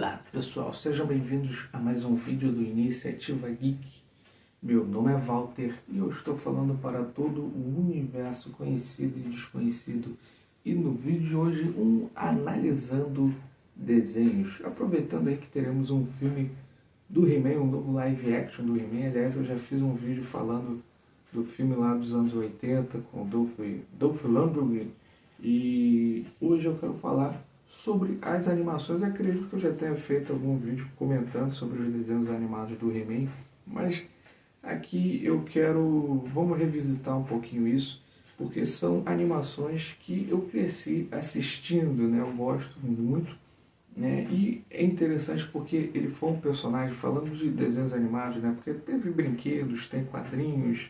Olá pessoal, sejam bem-vindos a mais um vídeo do Iniciativa Geek. Meu nome é Walter e eu estou falando para todo o universo conhecido e desconhecido. E no vídeo de hoje, analisando desenhos. Aproveitando aí que teremos um filme do He-Man, um novo live action do He-Man. Aliás, eu já fiz um vídeo falando do filme lá dos anos 80 com Dolph Lundgren. E hoje eu quero falar sobre as animações. Eu acredito que eu já tenha feito algum vídeo comentando sobre os desenhos animados do He-Man, mas aqui vamos revisitar um pouquinho isso, porque são animações que eu cresci assistindo, né? Eu gosto muito, né? E é interessante porque ele foi um personagem, falando de desenhos animados, né? Porque teve brinquedos, tem quadrinhos,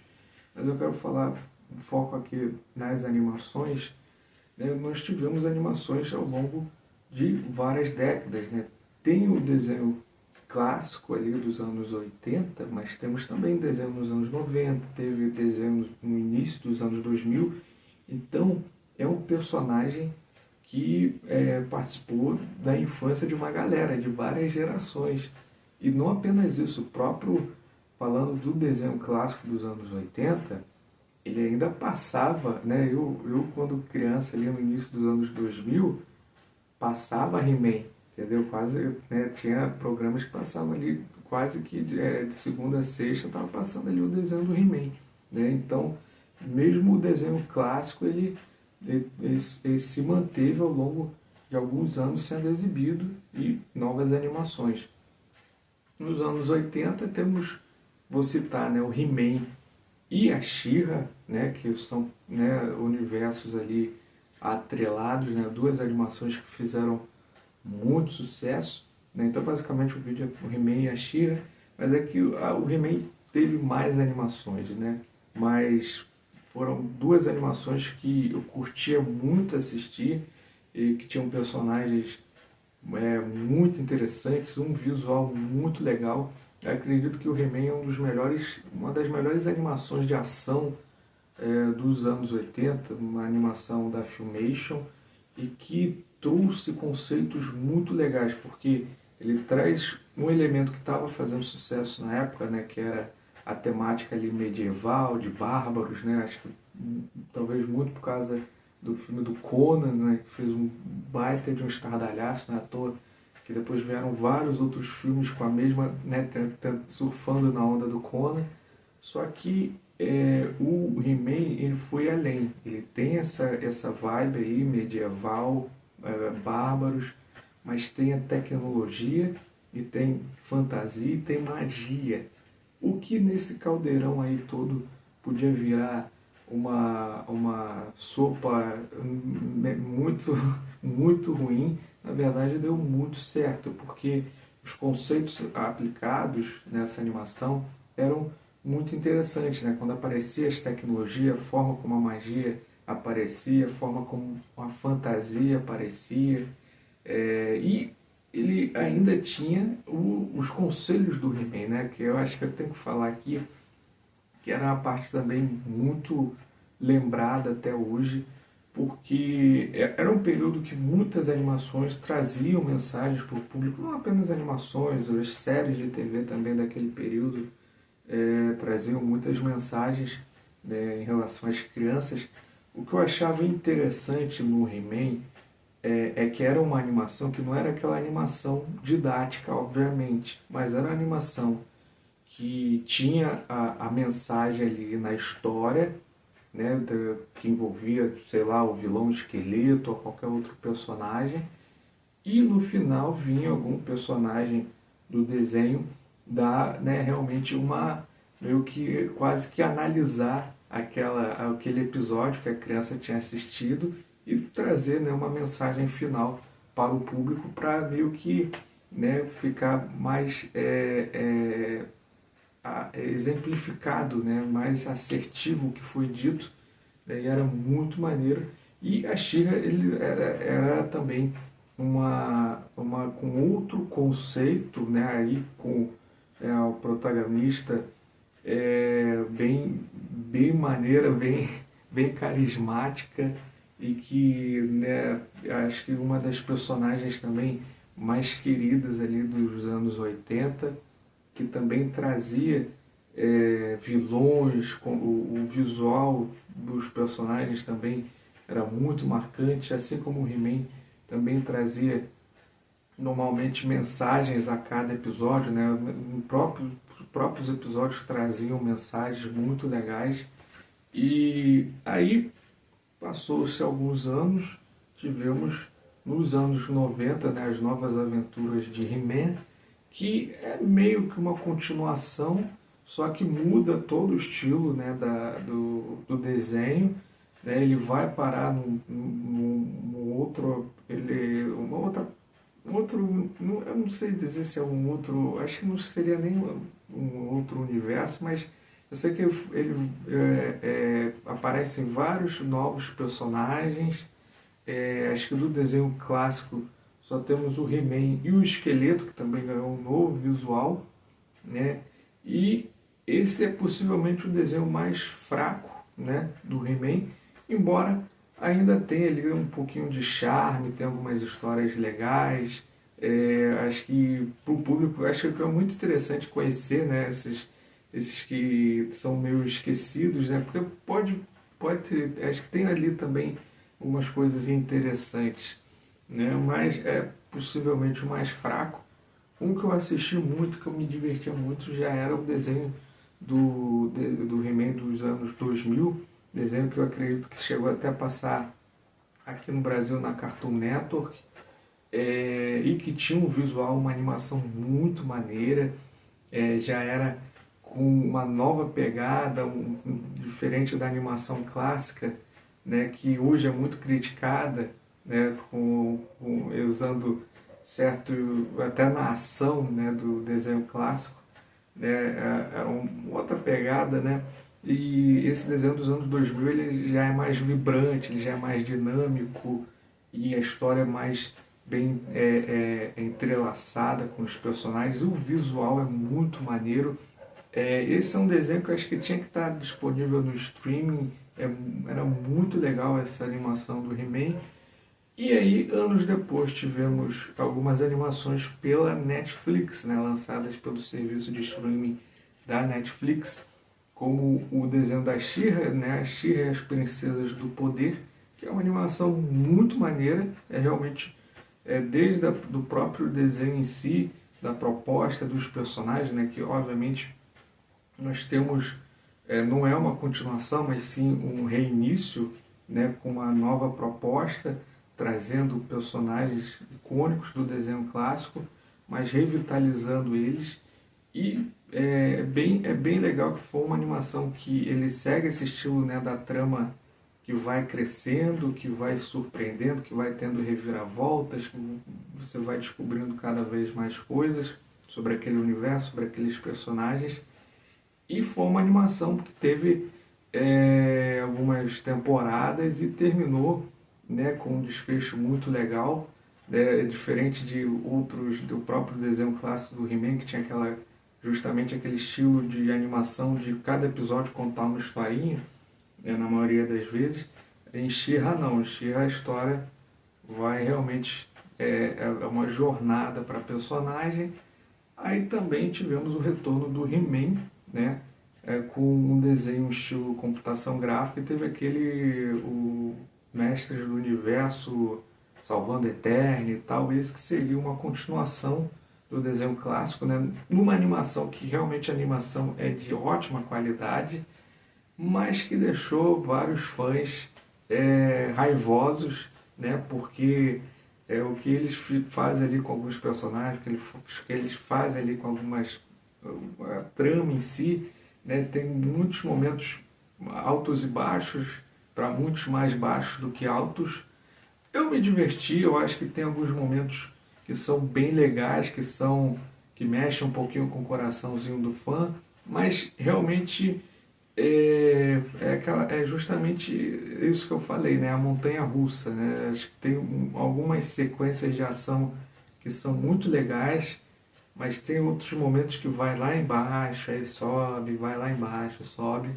mas eu quero falar, um foco aqui nas animações. Nós tivemos animações ao longo de várias décadas, né? Tem o desenho clássico ali dos anos 80, mas temos também desenho nos anos 90, teve desenho no início dos anos 2000. Então, é um personagem que participou da infância de uma galera, de várias gerações. E não apenas isso, falando do desenho clássico dos anos 80, ele ainda passava, né? Eu quando criança, ali no início dos anos 2000, passava He-Man, entendeu? Quase, né? Tinha programas que passavam ali, quase que de segunda a sexta, estava passando ali o desenho do He-Man, né? Então, mesmo o desenho clássico, ele se manteve ao longo de alguns anos sendo exibido e novas animações. Nos anos 80 vou citar, né, o He-Man e a She-Ra, né, que são, né, universos ali atrelados, né, duas animações que fizeram muito sucesso, né. Então basicamente o vídeo é o He-Man e a She-Ra, mas é que o He-Man teve mais animações, né, mas foram duas animações que eu curtia muito assistir e que tinham personagens muito interessantes, um visual muito legal. Eu acredito que o He-Man é uma das melhores animações de ação dos anos 80, uma animação da Filmation, e que trouxe conceitos muito legais, porque ele traz um elemento que estava fazendo sucesso na época, né, que era a temática ali medieval, de bárbaros, né, acho que talvez muito por causa do filme do Conan, né, que fez um baita de um estardalhaço, não é à toa que depois vieram vários outros filmes com a mesma, né, surfando na onda do Conan. Só que o He-Man, ele foi além, ele tem essa vibe aí medieval, bárbaros, mas tem a tecnologia e tem fantasia e tem magia. O que nesse caldeirão aí todo podia virar uma sopa muito, muito ruim, na verdade deu muito certo, porque os conceitos aplicados nessa animação eram muito interessantes, né? Quando aparecia as tecnologias, a forma como a magia aparecia, a forma como a fantasia aparecia, e ele ainda tinha os conselhos do He-Man, né? Que eu acho que eu tenho que falar aqui, que era uma parte também muito lembrada até hoje, porque era um período que muitas animações traziam mensagens para o público, não apenas animações, as séries de TV também daquele período traziam muitas mensagens, né, em relação às crianças. O que eu achava interessante no He-Man é que era uma animação que não era aquela animação didática, obviamente, mas era uma animação que tinha a mensagem ali na história, né, que envolvia, sei lá, o vilão esqueleto ou qualquer outro personagem, e no final vinha algum personagem do desenho dar, né, realmente meio que quase que analisar aquele episódio que a criança tinha assistido e trazer, né, uma mensagem final para o público, para meio que, né, ficar mais exemplificado, né, mais assertivo o que foi dito, né, e era muito maneiro. E a She-Ra era também com outro conceito, né, aí com o protagonista bem maneira, bem carismática, e que, né, acho que uma das personagens também mais queridas ali dos anos 80, que também trazia vilões, o visual dos personagens também era muito marcante, assim como o He-Man também trazia normalmente mensagens a cada episódio, né? Os próprios episódios traziam mensagens muito legais. E aí passou-se alguns anos, tivemos nos anos 90, né, as novas aventuras de He-Man, que é meio que uma continuação, só que muda todo o estilo, né, do desenho. Né, ele vai parar num outro, uma outra, um outro, eu não sei dizer se é um outro, acho que não seria nem um outro universo, mas eu sei que ele aparecem vários novos personagens. Acho que do desenho clássico só temos o He-Man e o Esqueleto, que também ganhou um novo visual, né? E esse é possivelmente o desenho mais fraco, né, do He-Man, embora ainda tenha ali um pouquinho de charme, tem algumas histórias legais. Acho que para o público, acho que é muito interessante conhecer, né, esses que são meio esquecidos, né, porque pode ter, acho que tem ali também umas coisas interessantes, né, mas é possivelmente o mais fraco. Um que eu assisti muito, que eu me divertia muito, já era o desenho do He-Man dos anos 2000, desenho que eu acredito que chegou até a passar aqui no Brasil na Cartoon Network, e que tinha um visual, uma animação muito maneira, já era com uma nova pegada, diferente da animação clássica, né, que hoje é muito criticada, né, usando certo, até na ação, né, do desenho clássico, né, uma outra pegada, né, e esse desenho dos anos 2000 ele já é mais vibrante, ele já é mais dinâmico e a história é mais bem entrelaçada com os personagens, o visual é muito maneiro. Esse é um desenho que eu acho que tinha que estar disponível no streaming, era muito legal essa animação do He-Man. E aí, anos depois, tivemos algumas animações pela Netflix, né, lançadas pelo serviço de streaming da Netflix, como o desenho da She-Ra, né, a She-Ra e as Princesas do Poder, que é uma animação muito maneira, realmente desde do próprio desenho em si, da proposta dos personagens, né, que obviamente nós temos, não é uma continuação, mas sim um reinício, né, com uma nova proposta, trazendo personagens icônicos do desenho clássico, mas revitalizando eles. E é bem legal que foi uma animação que ele segue esse estilo, né, da trama que vai crescendo, que vai surpreendendo, que vai tendo reviravoltas, que você vai descobrindo cada vez mais coisas sobre aquele universo, sobre aqueles personagens. E foi uma animação que teve algumas temporadas e terminou, né, com um desfecho muito legal, né, diferente de outros, do próprio desenho clássico do He-Man, que tinha justamente aquele estilo de animação de cada episódio contar uma historinha, né, na maioria das vezes. Em She-Ra não, em She-Ra a história vai realmente, é uma jornada para a personagem. Aí também tivemos o retorno do He-Man, né, com um desenho um estilo computação gráfica, e teve o Mestres do Universo Salvando Eterno e tal, esse que seria uma continuação do desenho clássico, né, numa animação que realmente a animação é de ótima qualidade, mas que deixou vários fãs raivosos, né, porque o que eles fazem ali com alguns personagens, o que eles fazem ali com a trama em si, né, tem muitos momentos altos e baixos, para muitos mais baixos do que altos. Eu me diverti, eu acho que tem alguns momentos que são bem legais, que mexem um pouquinho com o coraçãozinho do fã, mas realmente é justamente isso que eu falei, né? A montanha russa, né? Acho que tem algumas sequências de ação que são muito legais, mas tem outros momentos que vai lá embaixo, aí sobe, vai lá embaixo, sobe.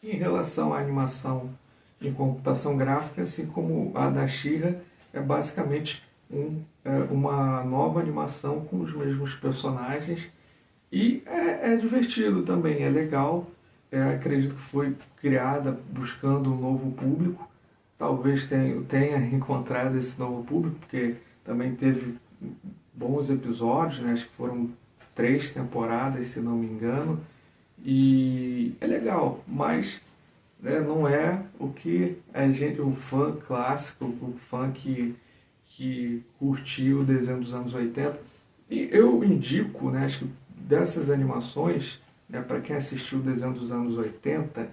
Em relação à animação em computação gráfica, assim como a da She-Ra, é basicamente uma nova animação com os mesmos personagens e é divertido também, é legal. Acredito que foi criada buscando um novo público. Talvez tenha encontrado esse novo público, porque também teve bons episódios, né? Acho que foram 3 temporadas, se não me engano. E é legal, mas né, não é o que o fã clássico, o fã que curtiu o desenho dos anos 80. E eu indico, né, acho que dessas animações, né, para quem assistiu o desenho dos anos 80,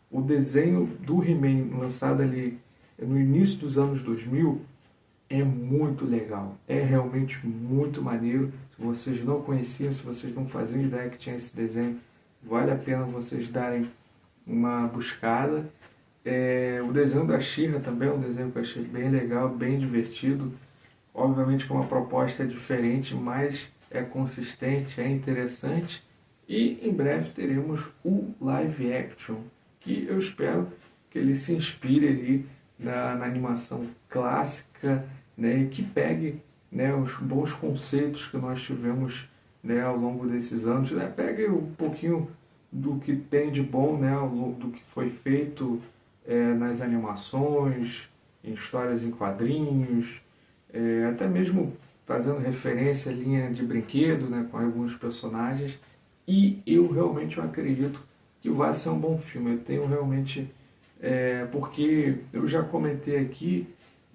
o desenho do He-Man lançado ali no início dos anos 2000 é muito legal, é realmente muito maneiro. Se vocês não conheciam, se vocês não faziam ideia que tinha esse desenho, vale a pena vocês darem uma buscada. O desenho da She-Ra também é um desenho que eu achei bem legal, bem divertido. Obviamente que uma proposta diferente, mas é consistente, é interessante. E em breve teremos o live action, que eu espero que ele se inspire ali na animação clássica, né, e que pegue, né, os bons conceitos que nós tivemos, né, ao longo desses anos, né, pegue um pouquinho do que tem de bom, né, do que foi feito nas animações, em histórias em quadrinhos, até mesmo fazendo referência à linha de brinquedo, né, com alguns personagens. E eu realmente acredito que vai ser um bom filme. Eu tenho realmente... porque eu já comentei aqui,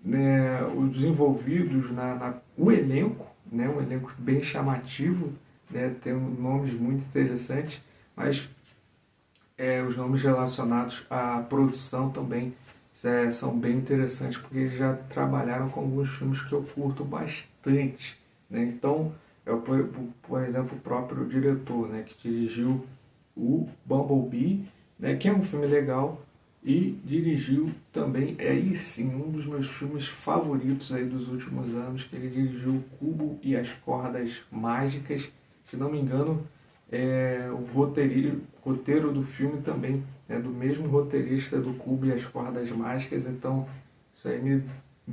né, os envolvidos o elenco, né, um elenco bem chamativo, né, tem nomes muito interessantes, mas os nomes relacionados à produção também são bem interessantes, porque eles já trabalharam com alguns filmes que eu curto bastante, né? Então, por exemplo, o próprio diretor, né, que dirigiu o Bumblebee, né, que é um filme legal, e dirigiu também, aí sim, um dos meus filmes favoritos aí dos últimos anos, que ele dirigiu O Cubo e as Cordas Mágicas. Se não me engano, o roteiro do filme também é do mesmo roteirista do Cubo e as Cordas Mágicas, então isso aí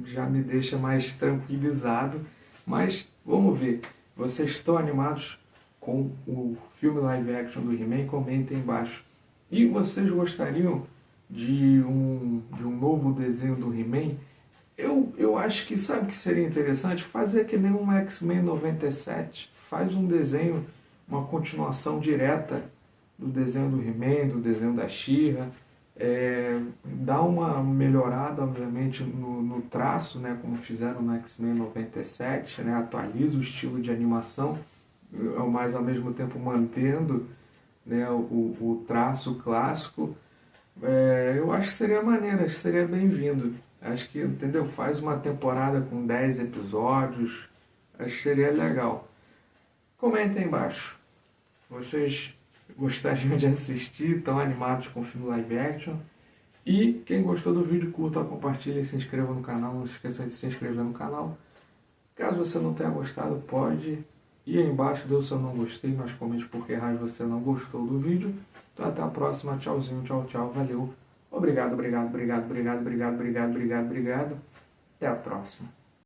já me deixa mais tranquilizado. Mas vamos ver, vocês estão animados com o filme live action do He-Man? Comentem embaixo. E vocês gostariam de um novo desenho do He-Man? Eu acho que, sabe que seria interessante? Fazer que nem um X-Men 97. Faz um desenho, uma continuação direta do desenho do He-Man, do desenho da She-Ra. Dá uma melhorada, obviamente, no traço, né, como fizeram no X-Men 97, né, atualiza o estilo de animação, mas ao mesmo tempo mantendo, né, o traço clássico. Eu acho que seria maneiro, acho que seria bem-vindo. Acho que, entendeu? Faz uma temporada com 10 episódios, acho que seria legal. Comentem aí embaixo. Vocês gostariam de assistir, estão animados com o filme live action? E quem gostou do vídeo, curta, compartilhe e se inscreva no canal. Não se esqueça de se inscrever no canal. Caso você não tenha gostado, pode ir aí embaixo, dê o seu não gostei, mas comente por que raio você não gostou do vídeo. Então até a próxima, tchauzinho, tchau, tchau, valeu. Obrigado, obrigado, obrigado, obrigado, obrigado, obrigado, obrigado, obrigado. Até a próxima.